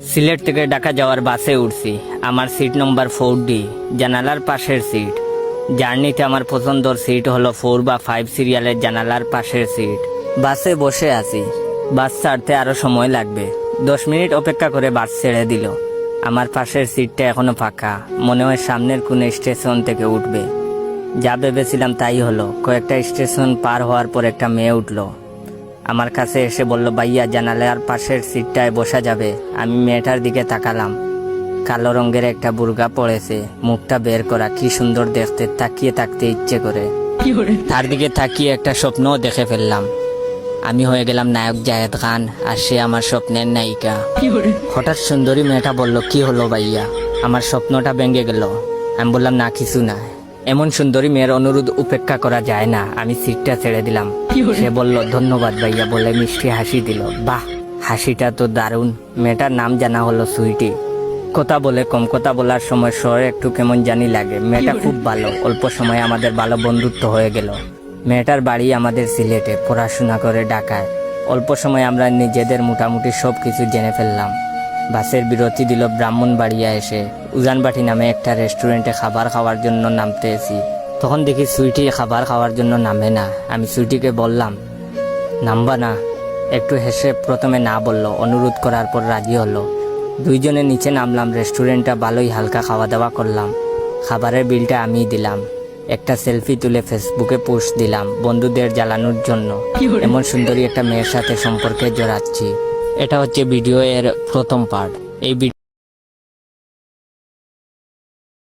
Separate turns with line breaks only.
সিলেট থেকে ঢাকা যাওয়ার বাসে উঠছি। আমার সিট নম্বর 4D, জানালার পাশের সিট। জার্নিতে আমার পছন্দর সিট হলো 4 বা 5 সিরিয়ালের জানালার পাশের সিট। বাসে বসে আছি, বাস ছাড়তে আরো সময় লাগবে। 10 মিনিট অপেক্ষা করে বাস ছেড়ে দিল। আমার পাশের সিটটা এখনো ফাঁকা, মনে হয় সামনের কোন স্টেশন থেকে উঠবে। যা ভেবেছিলাম তাই হলো। কয়েকটা স্টেশন পার হওয়ার পর একটা মেয়ে উঠলো। আমার কাছে এসে বলল, ভাইয়া জানালার পাশের সিটটায় বসা যাবে? আমি মেয়েটার দিকে তাকালাম। কালো রঙের একটা বুর্গা পড়েছে, মুখটা বের করা, কি সুন্দর দেখতে, তাকিয়ে থাকতে ইচ্ছে করে। তার দিকে তাকিয়ে একটা স্বপ্নও দেখে ফেললাম। আমি হয়ে গেলাম নায়ক জায়েদ খান, আর সে আমার স্বপ্নের নায়িকা। হঠাৎ সুন্দরী মেয়েটা বলল, কি হলো ভাইয়া? আমার স্বপ্নটা ভেঙে গেল। আমি বললাম, না কিছু না। এমন সুন্দরী মেয়ের অনুরোধ উপেক্ষা করা যায় না। আমি সিটটা ছেড়ে দিলাম। সে বলল, ধন্যবাদ ভাইয়া, বলে মিষ্টি হাসি দিল। বাহ, হাসিটা তো দারুণ। মেয়েটার নাম জানা হলো সুইটি। কথা বলে কম, কথা বলার সময় স্বর একটু কেমন জানি লাগে। মেয়েটা খুব ভালো। অল্প সময়ে আমাদের ভালো বন্ধুত্ব হয়ে গেল। মেয়েটার বাড়ি আমাদের সিলেটে, পড়াশোনা করে ঢাকায়। অল্প সময় আমরা নিজেদের মোটামুটি সব কিছু জেনে ফেললাম। বাসের বিরতি দিল ব্রাহ্মণবাড়িয়া এসে। উজানবাটি নামে একটা রেস্টুরেন্টে খাবার খাওয়ার জন্য নামতেছি। তখন দেখি সুইটি খাবার খাওয়ার জন্য নামে না। আমি সুইটিকে বললাম, নামবা না? একটু হেসে প্রথমে না বলল, অনুরোধ করার পর রাজি হলো। দুইজনে নিচে নামলাম। রেস্টুরেন্টটা ভালোই, হালকা খাওয়া দাওয়া করলাম। খাবারের বিলটা আমিই দিলাম। একটা সেলফি তুলে ফেসবুকে পোস্ট দিলাম, বন্ধুদের জ্বালানোর জন্য। এমন সুন্দরী একটা মেয়ের সাথে সম্পর্কে জড়াচ্ছি। এটা হচ্ছে ভিডিও এর প্রথম পার্ট। এই